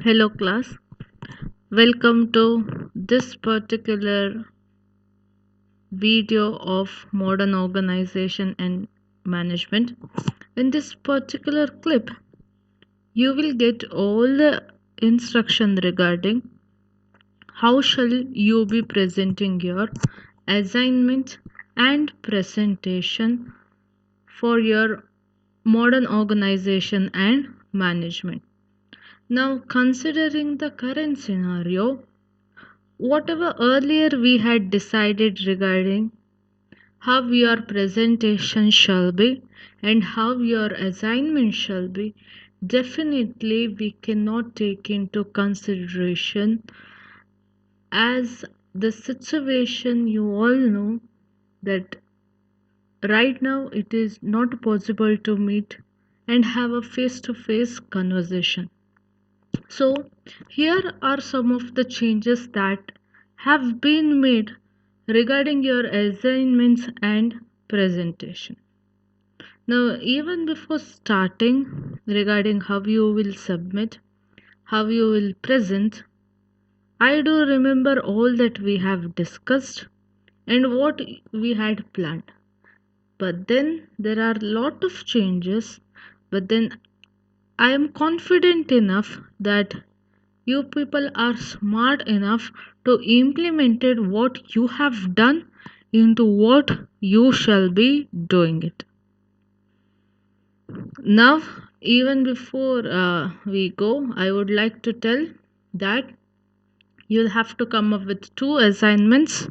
Hello class, welcome to this particular video of modern organization and management. In this particular clip, you will get all the instruction regarding how shall you be presenting your assignment and presentation for your modern organization and management. Now, considering the current scenario, whatever earlier we had decided regarding how your presentation shall be and how your assignment shall be, definitely we cannot take into consideration as the situation you all know that right now it is not possible to meet and have a face to face conversation. So, here are some of the changes that have been made regarding your assignments and presentation. Now, even before starting regarding how you will submit, how you will present, I do remember all that we have discussed and what we had planned. But then there are lot of changes, but then I am confident enough that you people are smart enough to implement it what you have done into what you shall be doing it. Now, even before we go, I would like to tell that you'll have to come up with 2 assignments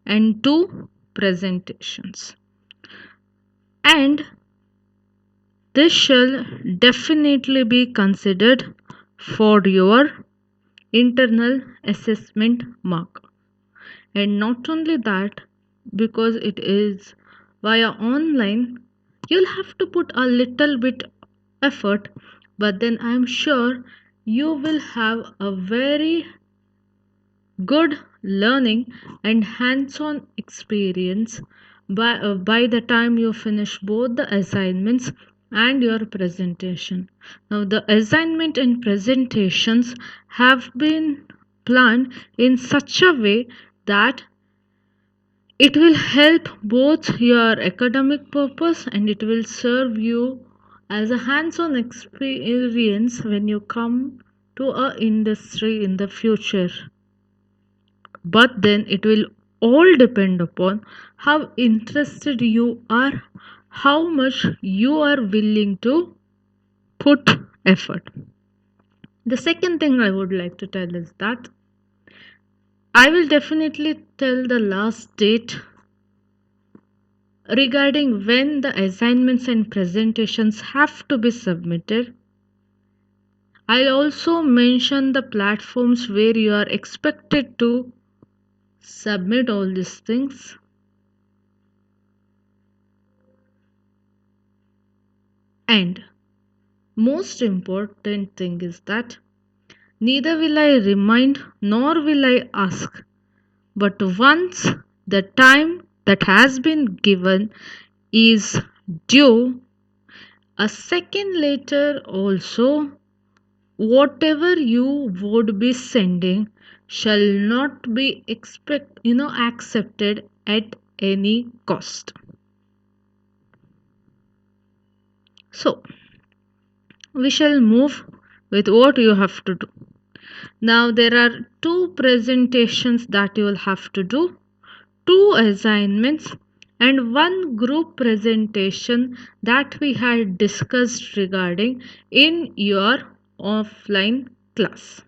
and 2 presentations. And this shall definitely be considered for your internal assessment mark. And not only that, because it is via online, you'll have to put a little bit effort, but then I'm sure you will have a very good learning and hands-on experience by the time you finish both the assignments and your presentation. Now the assignment and presentations have been planned in such a way that it will help both your academic purpose and it will serve you as a hands-on experience when you come to a industry in the future. But then it will all depend upon how interested you are, how much you are willing to put effort. The second thing I would like to tell is that I will definitely tell the last date regarding when the assignments and presentations have to be submitted. I'll also mention the platforms where you are expected to submit all these things. And most important thing is that neither will I remind nor will I ask, but once the time that has been given is due, a second later also, whatever you would be sending shall not be accepted at any cost. So we shall move with what you have to do. Now there are 2 presentations that you will have to do, 2 assignments and 1 group presentation that we had discussed regarding in your offline class.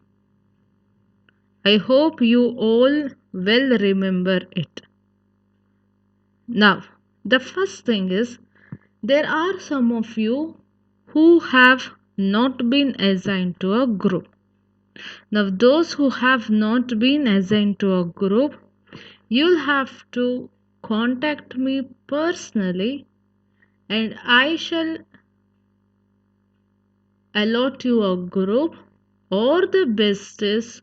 I hope you all well remember it. Now, the first thing is there are some of you who have not been assigned to a group. Now, those who have not been assigned to a group, you'll have to contact me personally and I shall allot you a group, or the best is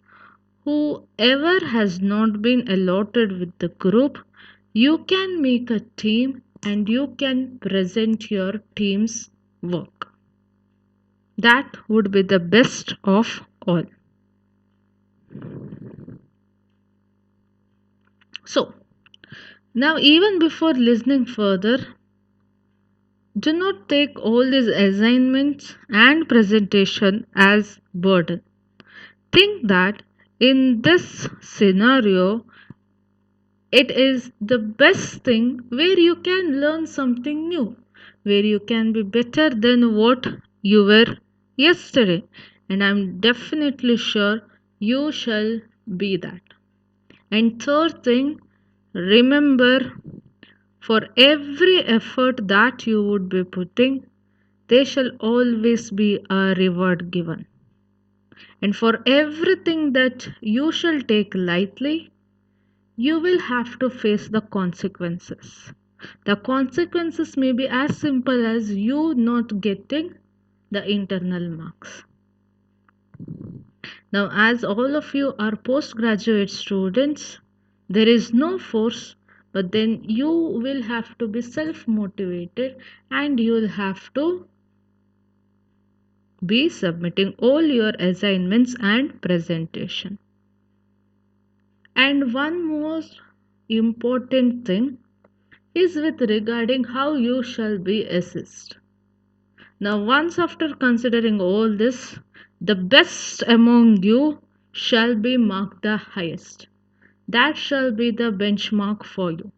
whoever has not been allotted with the group, you can make a team and you can present your team's work. That would be the best of all. So, now even before listening further, do not take all these assignments and presentation as burden. Think that in this scenario, it is the best thing where you can learn something new, where you can be better than what you were yesterday. And I'm definitely sure you shall be that. And third thing, remember, for every effort that you would be putting, there shall always be a reward given. And for everything that you shall take lightly, you will have to face the consequences. The consequences may be as simple as you not getting the internal marks. Now, as all of you are postgraduate students, there is no force, but then you will have to be self motivated and you will have to be submitting all your assignments and presentation. And one more important thing is with regarding how you shall be assessed. Now, once after considering all this, the best among you shall be marked the highest. That shall be the benchmark for you.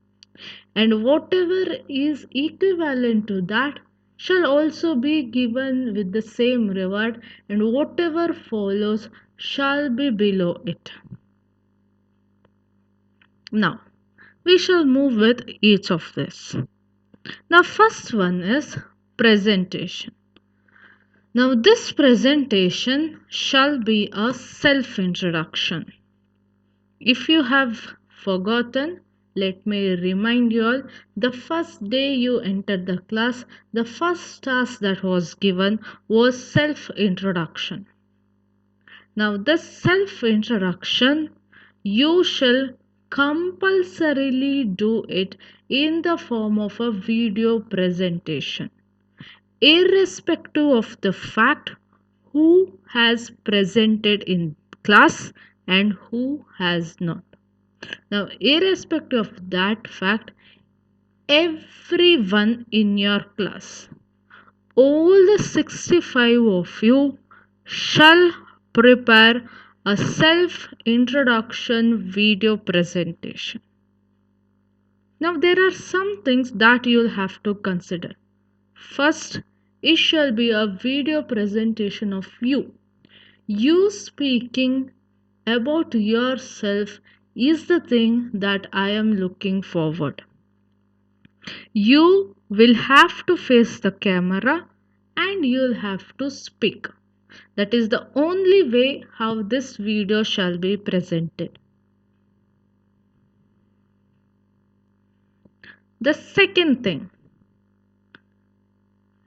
And whatever is equivalent to that shall also be given with the same reward, and whatever follows shall be below it. Now, we shall move with each of this. Now, first one is presentation. Now, this presentation shall be a self introduction. If you have forgotten, let me remind you all, the first day you entered the class, the first task that was given was self introduction. Now, this self introduction, you shall compulsorily do it in the form of a video presentation, irrespective of the fact who has presented in class and who has not. Now, irrespective of that fact, everyone in your class, all the 65 of you, shall prepare a self introduction video presentation. Now, there are some things that you'll have to consider. First, it shall be a video presentation of you. You speaking about yourself is the thing that I am looking forward. You will have to face the camera and you'll have to speak. That is the only way how this video shall be presented. The second thing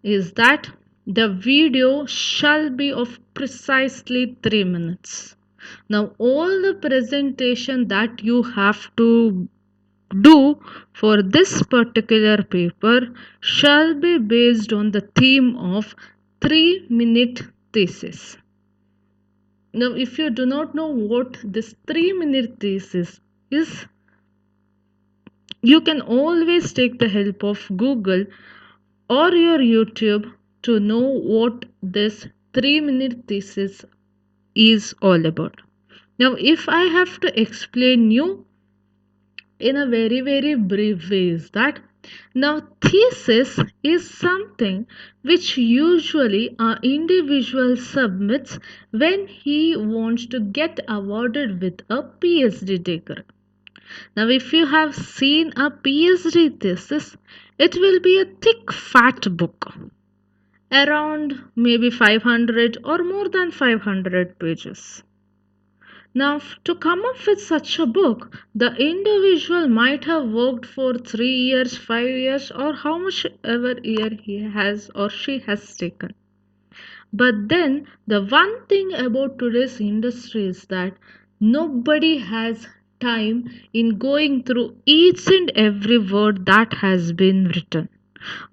is that the video shall be of precisely 3 minutes. Now, all the presentation that you have to do for this particular paper shall be based on the theme of 3-minute thesis. Now, if you do not know what this 3-minute thesis is, you can always take the help of Google or your YouTube to know what this 3-minute thesis is all about. Now, if I have to explain you in a very brief way, is that now thesis is something which usually an individual submits when he wants to get awarded with a PhD degree. Now, if you have seen a PhD thesis, it will be a thick fat book around maybe 500 or more than 500 pages. Now, to come up with such a book, the individual might have worked for 3 years, 5 years, or how much ever year he has or she has taken. But then, the one thing about today's industry is that nobody has time in going through each and every word that has been written.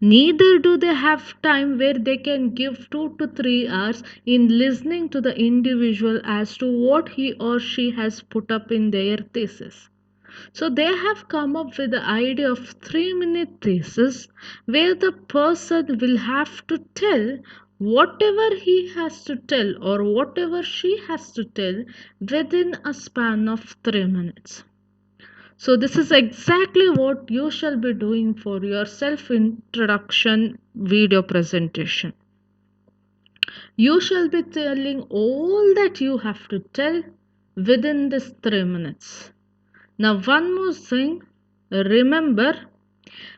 Neither do they have time where they can give 2 to 3 hours in listening to the individual as to what he or she has put up in their thesis. So they have come up with the idea of 3-minute thesis where the person will have to tell whatever he has to tell or whatever she has to tell within a span of 3 minutes. So, this is exactly what you shall be doing for your self introduction video presentation. You shall be telling all that you have to tell within this 3 minutes. Now, one more thing, remember,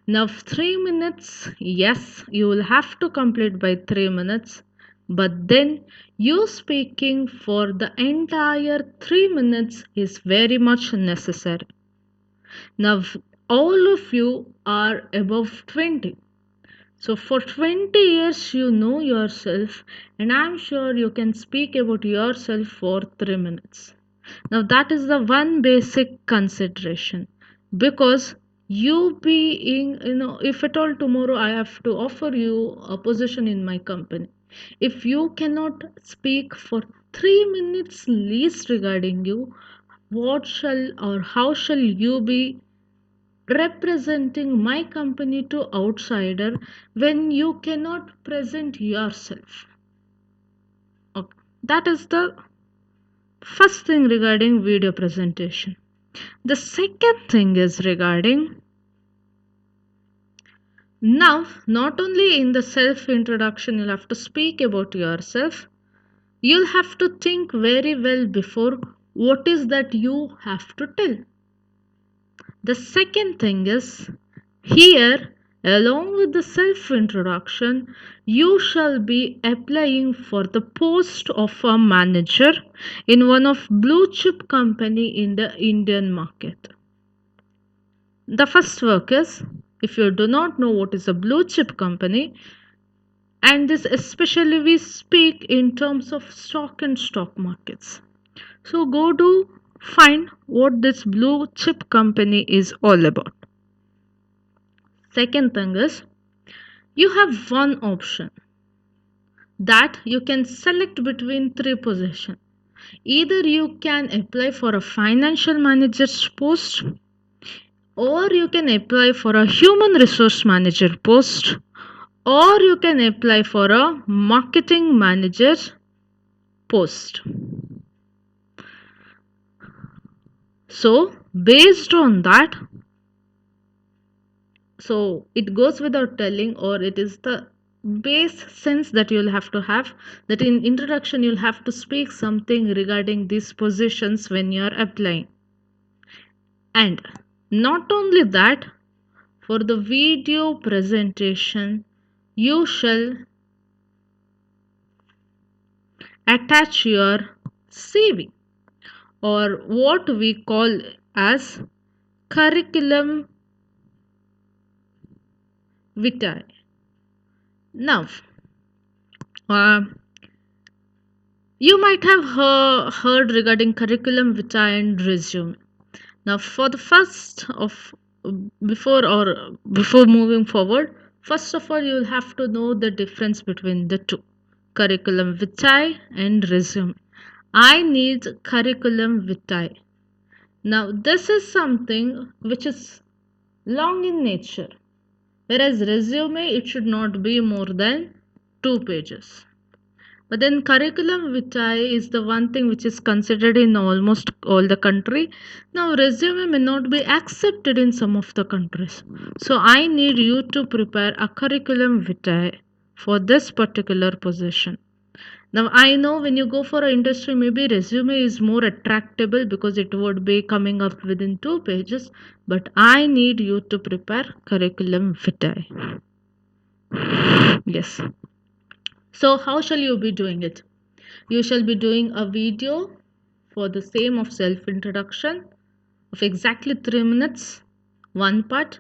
now 3 minutes, yes, you will have to complete by 3 minutes, but then you speaking for the entire 3 minutes is very much necessary. Now, all of you are above 20. So, for 20 years, you know yourself, and I'm sure you can speak about yourself for 3 minutes. Now, that is the one basic consideration because you being, if at all tomorrow I have to offer you a position in my company, if you cannot speak for 3 minutes least regarding you, what shall or how shall you be representing my company to outsider when you cannot present yourself? Okay. That is the first thing regarding video presentation. The second thing is regarding now, not only in the self introduction you'll have to speak about yourself, you'll have to think very well before what is that you have to tell. The second thing is here, along with the self introduction, you shall be applying for the post of a manager in one of blue chip company in the Indian market. The first work is if you do not know what is a blue chip company, and this especially we speak in terms of stock and stock markets. So go to find what this blue chip company is all about. Second thing is you have one option that you can select between three positions. Either you can apply for a financial manager's post, or you can apply for a human resource manager post, or you can apply for a marketing manager post. So, based on that, so it goes without telling, or it is the base sense that you'll have to have that in introduction you'll have to speak something regarding these positions when you're applying. And not only that, for the video presentation, you shall attach your CV or what we call as curriculum vitae. Now, uh, you might have heard regarding curriculum vitae and resume. Now, for the first of before moving forward, first of all, you'll have to know the difference between the two, curriculum vitae and resume. I need curriculum vitae. Now, this is something which is long in nature, whereas resume it should not be more than 2 pages. But then curriculum vitae is the one thing which is considered in almost all the country. Now resume may not be accepted in some of the countries. So I need you to prepare a curriculum vitae for this particular position. Now I know when you go for an industry maybe resume is more attractable because it would be coming up within 2 pages, but I need you to prepare curriculum vitae. Yes. So how shall you be doing it? You shall be doing a video for the same of self introduction of exactly 3 minutes, one part.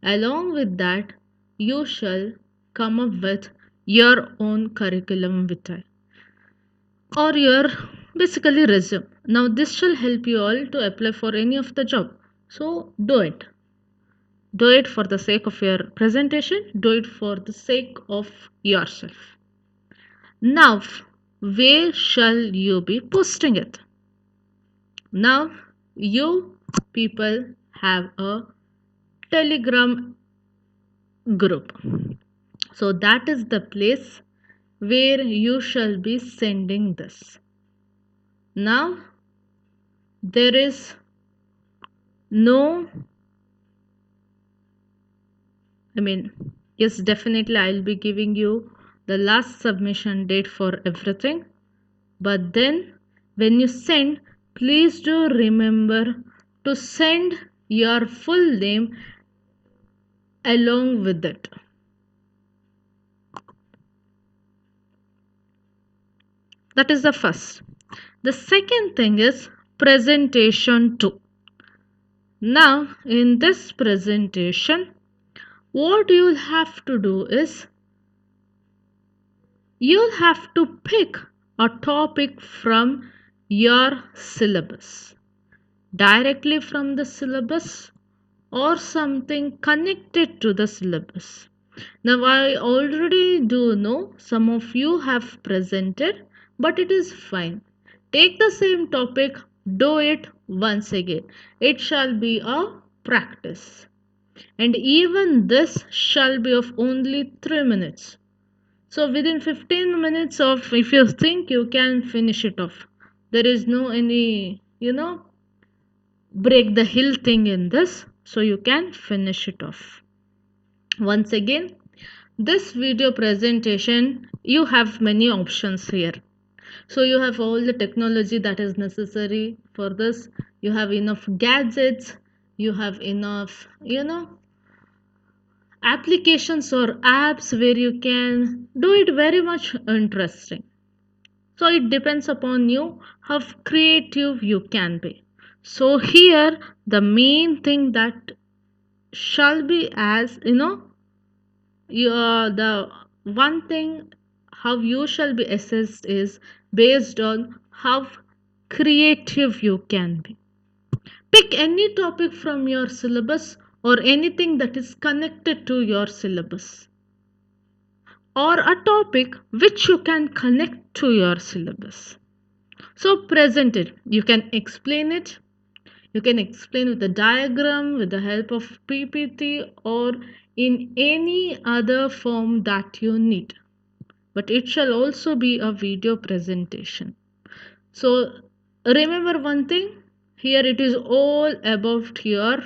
Along with that, you shall come up with your own curriculum vitae or your basically resume. Now, this shall help you all to apply for any of the job. So, do it. Do it for the sake of your presentation, do it for the sake of yourself. Now, where shall you be posting it? Now, you people have a Telegram group. So that is the place where you shall be sending this. Now there is no, I mean, yes, definitely I'll be giving you the last submission date for everything. But then when you send, please do remember to send your full name along with it. That is the first. The second thing is presentation 2. Now, in this presentation, what you'll have to do is you'll have to pick a topic from your syllabus, directly from the syllabus or something connected to the syllabus. Now, I already do know some of you have presented, but it is fine. Take the same topic, do it once again. It shall be a practice. And even this shall be of only 3 minutes. So within 15 minutes of, if you think you can finish it off, there is no any, break the hill thing in this, so you can finish it off. Once again, this video presentation, you have many options here. So you have all the technology that is necessary for this. You have enough gadgets, you have enough, applications or apps where you can do it very much interesting. So it depends upon you how creative you can be. So here the main thing that shall be as the one thing how you shall be assessed is based on how creative you can be. Pick any topic from your syllabus or anything that is connected to your syllabus, or a topic which you can connect to your syllabus. So present it. You can explain it. You can explain with a diagram, with the help of PPT, or in any other form that you need. But it shall also be a video presentation. So remember one thing, here it is all about your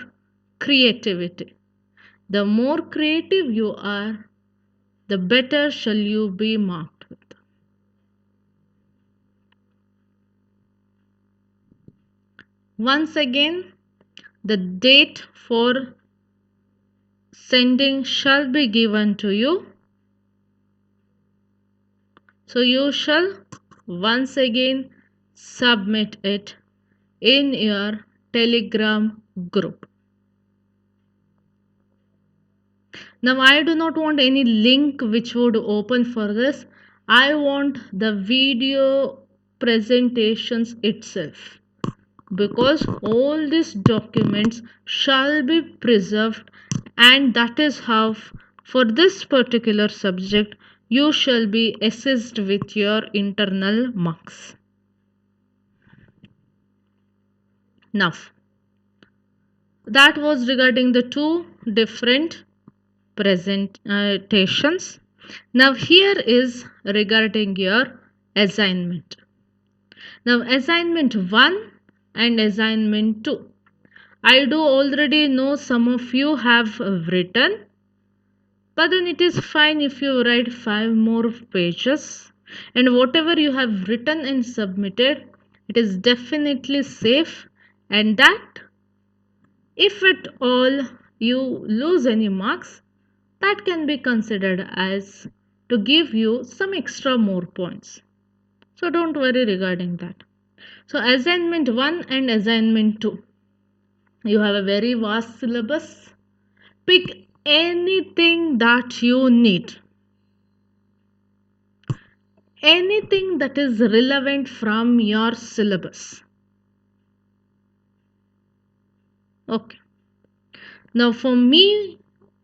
creativity. The more creative you are, the better shall you be marked with. Once again, the date for sending shall be given to you. So you shall once again submit it in your Telegram group. Now I do not want any link which would open for this. I want the video presentations itself, because all these documents shall be preserved, and that is how for this particular subject you shall be assessed with your internal marks. Now that was regarding the two different presentations. Now here is regarding your assignment. Now assignment 1 and assignment 2, I do already know some of you have written, but then it is fine if you write 5 more pages, and whatever you have written and submitted, it is definitely safe, and that if at all you lose any marks, that can be considered as to give you some extra more points. So don't worry regarding that. So assignment 1 and assignment 2, you have a very vast syllabus. Pick anything that you need, anything that is relevant from your syllabus. Okay. Now for me,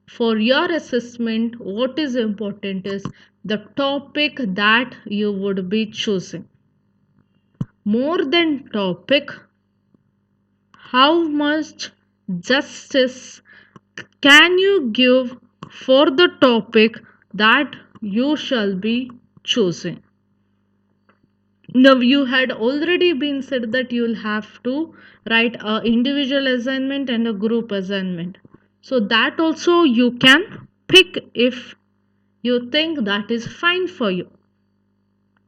for your assessment, what is important is the topic that you would be choosing. More than topic, how much justice can you give for the topic that you shall be choosing? Now, you had already been said that you will have to write a individual assignment and a group assignment. So that also you can pick if you think that is fine for you.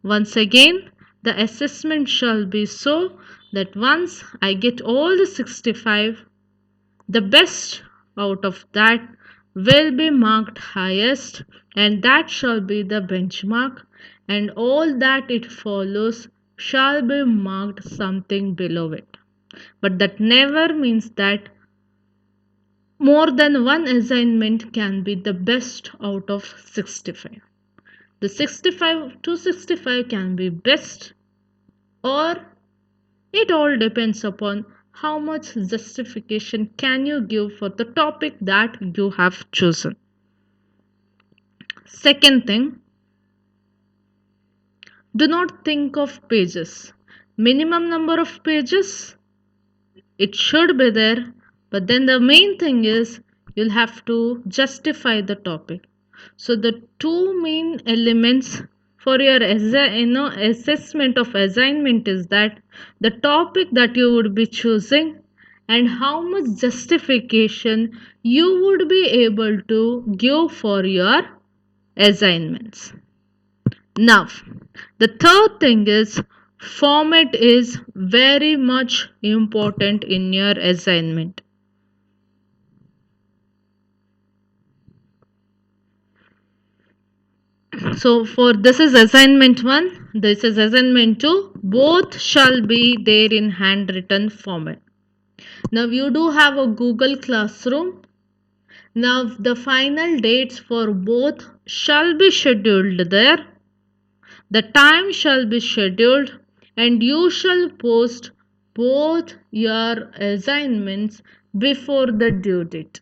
Once again, the assessment shall be so that once I get all the 65, the best out of that will be marked highest, and that shall be the benchmark, and all that it follows shall be marked something below it. But that never means that more than one assignment can be the best out of 65. The 65 to 65 can be best, or it all depends upon how much justification can you give for the topic that you have chosen. Second thing, do not think of pages. Minimum number of pages, it should be there, but then the main thing is you'll have to justify the topic. So the two main elements for your assessment of assignment is that the topic that you would be choosing and how much justification you would be able to give for your assignments. Now, the third thing is format is very much important in your assignment. So for this is assignment 1, this is assignment 2, both shall be there in handwritten format. Now you do have a Google Classroom. Now the final dates for both shall be scheduled there. The time shall be scheduled and you shall post both your assignments before the due date.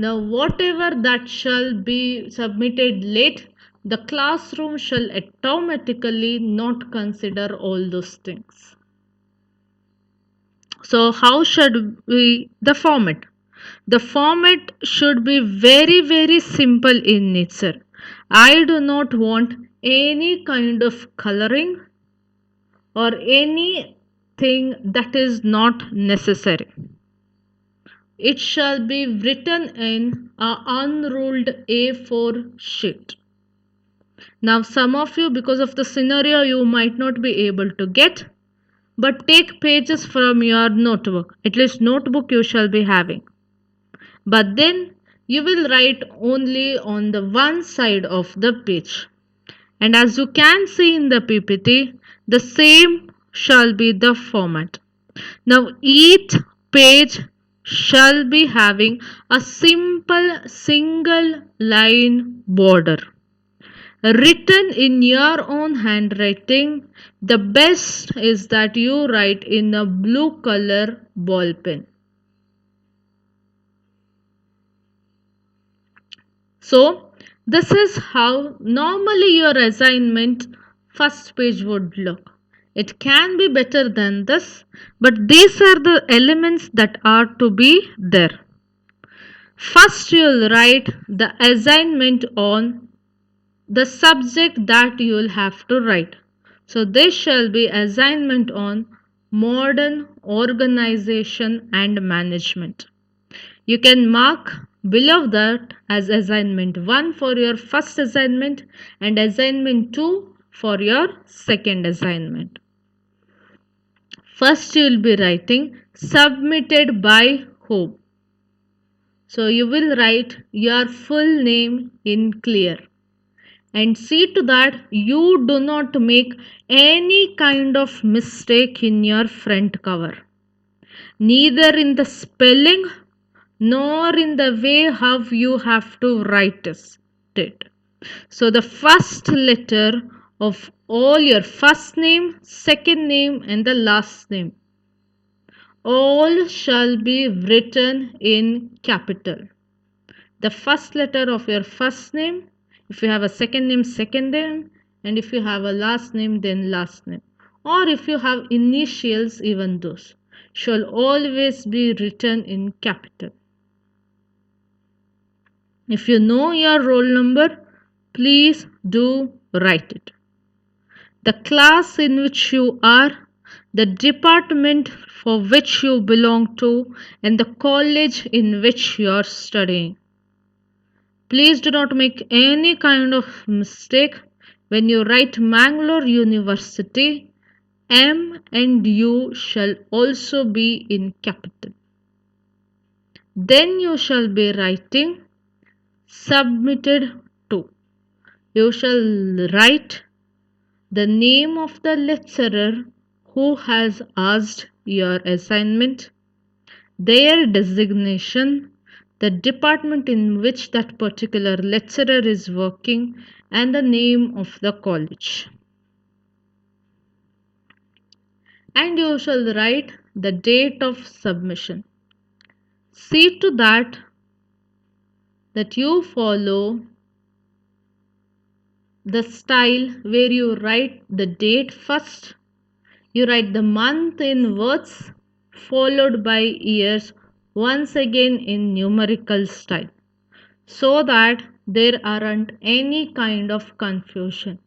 Now, whatever that shall be submitted late, the classroom shall automatically not consider all those things. So, how should we the format? The format should be very, very simple in nature. I do not want any kind of coloring or anything that is not necessary. It shall be written in a unruled A4 sheet. Now, some of you, because of the scenario, you might not be able to get, but take pages from your notebook. At least notebook you shall be having. But then you will write only on the one side of the page. And as you can see in the PPT, the same shall be the format. Now each page shall be having a simple single line border. Written in your own handwriting, the best is that you write in a blue color ball pen. So, this is how normally your assignment first page would look. It can be better than this, but these are the elements that are to be there. First, you'll write the assignment on the subject that you'll have to write. So, this shall be assignment on modern organization and management. You can mark below that as assignment 1 for your first assignment and assignment 2 for your second assignment. First you will be writing submitted by whom. So you will write your full name in clear and see to that you do not make any kind of mistake in your front cover. Neither in the spelling nor in the way how you have to write it. So the first letter of all your first name, second name and the last name all shall be written in capital. The first letter of your first name, if you have a second name, and if you have a last name, then last name. Or if you have initials, even those shall always be written in capital. If you know your roll number, please do write it. The class in which you are, the department for which you belong to, and the college in which you are studying. Please do not make any kind of mistake when you write Mangalore University. M and U shall also be in capital. Then you shall be writing submitted to. You shall write the name of the lecturer who has asked your assignment, their designation, the department in which that particular lecturer is working, and the name of the college. And you shall write the date of submission. See to that you follow the style where you write the date first, you write the month in words, followed by years, once again in numerical style, so that there aren't any kind of confusion.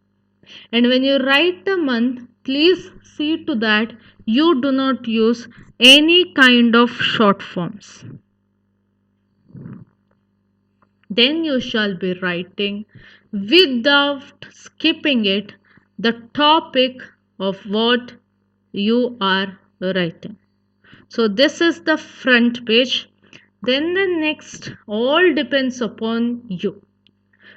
And when you write the month, please see to that you do not use any kind of short forms. Then you shall be writing without skipping it the topic of what you are writing. So this is the front page. Then the next all depends upon you.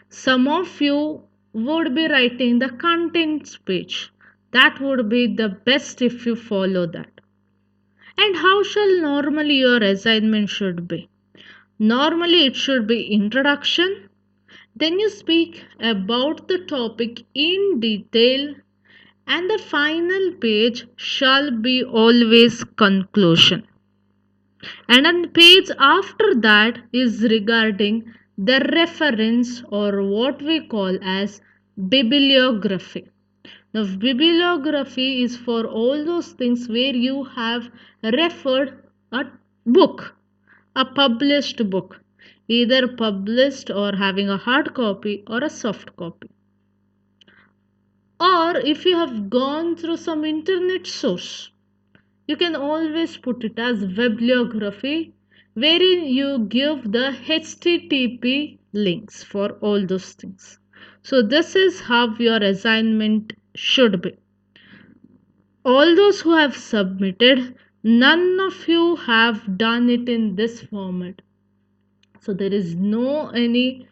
Some of you would be writing the contents page. That would be the best if you follow that. And how shall normally your assignment should be? Normally it should be introduction. Then you speak about the topic in detail, and the final page shall be always conclusion. And on the page after that is regarding the reference, or what we call as bibliography. Now, bibliography is for all those things where you have referred a book, a published book, either published or having a hard copy or a soft copy. Or if you have gone through some internet source, you can always put it as bibliography, wherein you give the HTTP links for all those things. So this is how your assignment should be. All those who have submitted, none of you have done it in this format. So there is no any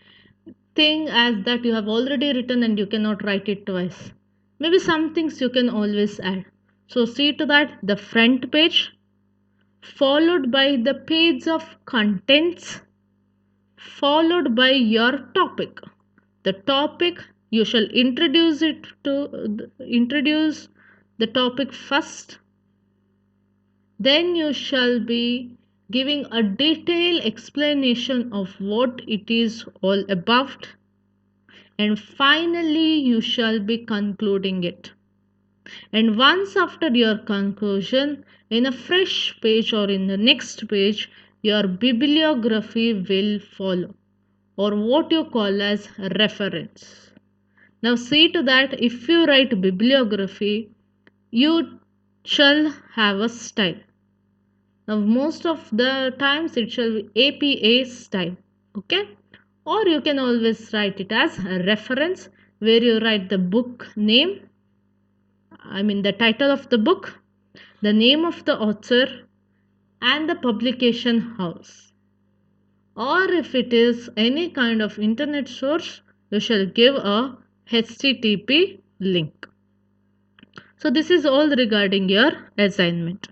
thing as that you have already written and you cannot write it twice. Maybe some things you can always add. So see to that the front page, followed by the page of contents, followed by your topic. The topic you shall introduce the topic first. Then you shall be giving a detailed explanation of what it is all about. And finally, you shall be concluding it. And once after your conclusion, in a fresh page or in the next page, your bibliography will follow, or what you call as reference. Now see to that if you write bibliography, you shall have a style. Now most of the times it shall be APA style. Okay? Or you can always write it as a reference, where you write the book name, the title of the book, the name of the author, and the publication house. Or if it is any kind of internet source, you shall give a HTTP link. So this is all regarding your assignment.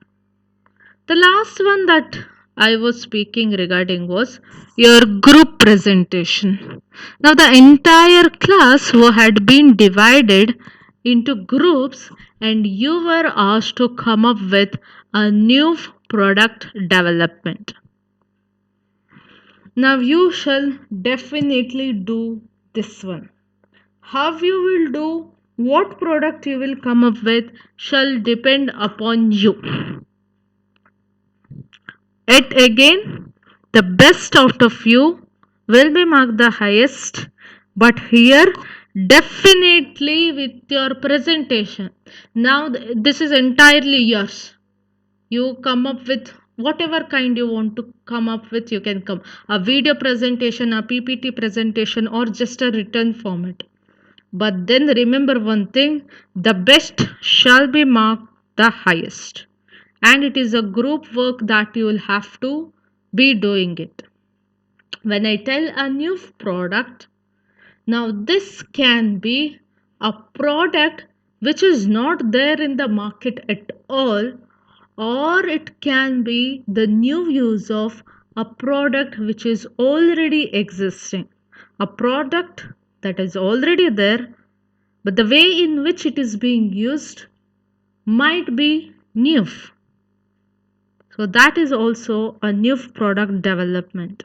The last one that I was speaking regarding was your group presentation. Now the entire class had been divided into groups, and you were asked to come up with a new product development. Now you shall definitely do this one. How you will do, what product you will come up with shall depend upon you. Yet again, the best out of you will be marked the highest, but here definitely with your presentation. Now, this is entirely yours. You come up with whatever kind you want to come up with, you can come. A video presentation, a PPT presentation, or just a written format. But then remember one thing, the best shall be marked the highest. And it is a group work that you will have to be doing it. When I tell a new product, now this can be a product which is not there in the market at all, or it can be the new use of a product which is already existing. A product that is already there, but the way in which it is being used might be new. So that is also a new product development.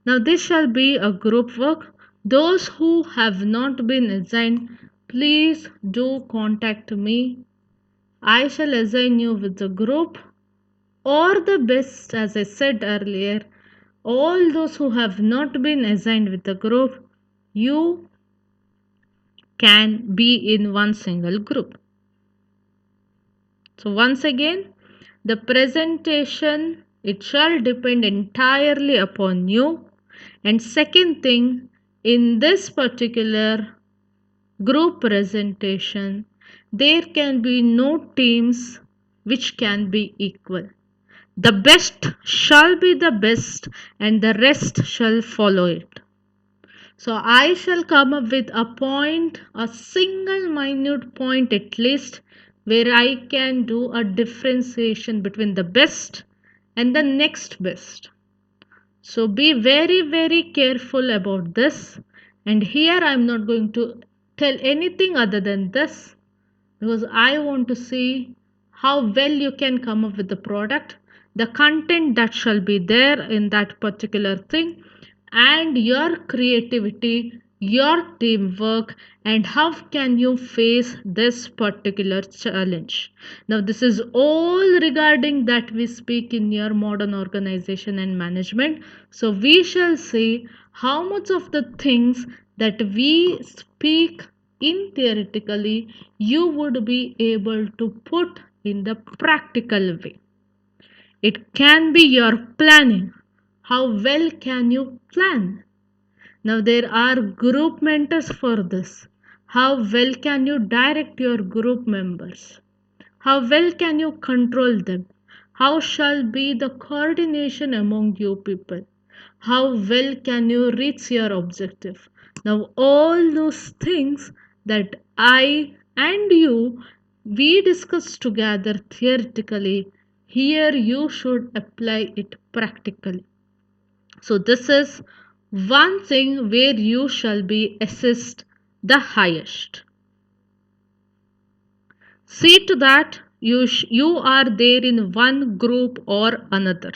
Now this shall be a group work. Those who have not been assigned, please do contact me. I shall assign you with the group, or the best, as I said earlier, all those who have not been assigned with the group, you can be in one single group. So once again, the presentation, it shall depend entirely upon you. And second thing, in this particular group presentation, there can be no teams which can be equal. The best shall be the best and the rest shall follow it. So I shall come up with a point, a single minute point at least, where I can do a differentiation between the best and the next best. So be very, very careful about this. And here I am not going to tell anything other than this, because I want to see how well you can come up with the product, the content that shall be there in that particular thing, and your creativity, your teamwork, and how can you face this particular challenge. Now this is all regarding that we speak in your modern organization and management. So we shall see how much of the things that we speak in theoretically you would be able to put in the practical way. It can be your planning. How well can you plan? Now there are group mentors for this. How well can you direct your group members? How well can you control them? How shall be the coordination among you people? How well can you reach your objective? Now all those things that I and you we discuss together theoretically, here you should apply it practically. So this is one thing where you shall be assessed the highest. See to that you are there in one group or another.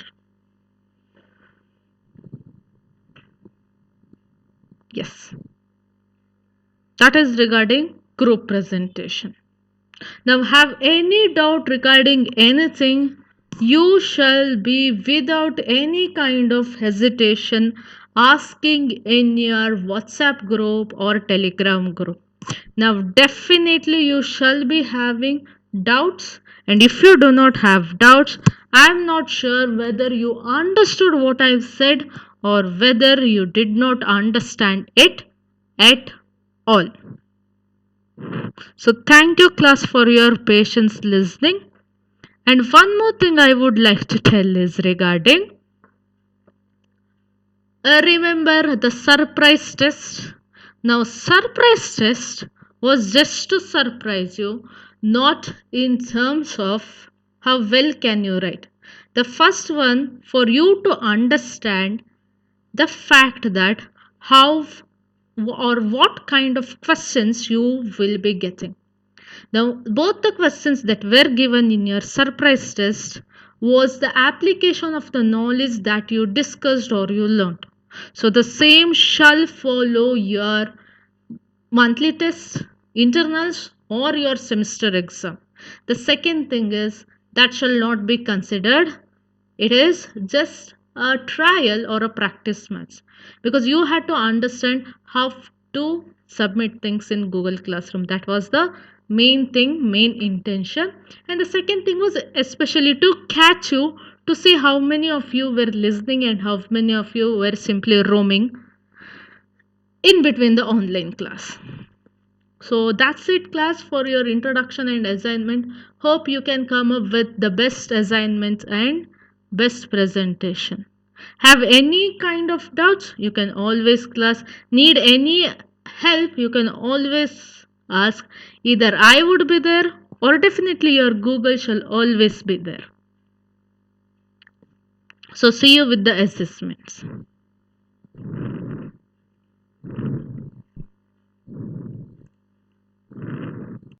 Yes, that is regarding group presentation. Now, have any doubt regarding anything, you shall be without any kind of hesitation asking in your WhatsApp group or Telegram group. Now, definitely you shall be having doubts, and if you do not have doubts, I am not sure whether you understood what I've said or whether you did not understand it at all. So, thank you, class, for your patience listening. And one more thing I would like to tell is regarding remember the surprise test. Now, surprise test was just to surprise you, not in terms of how well can you write. The first one for you to understand the fact that how or what kind of questions you will be getting. Now, both the questions that were given in your surprise test was the application of the knowledge that you discussed or you learned. So, the same shall follow your monthly test, internals, or your semester exam. The second thing is that shall not be considered It is just a trial or a practice match, because you had to understand how to submit things in Google Classroom. That was the main thing, main intention. And the second thing was especially to catch you, to see how many of you were listening and how many of you were simply roaming in between the online class. So that's it, class, for your introduction and assignment. Hope you can come up with the best assignment and best presentation. Have any kind of doubts? You can always, class, need any help? You can always ask. Either I would be there, or definitely your Google shall always be there. So see you with the assessments.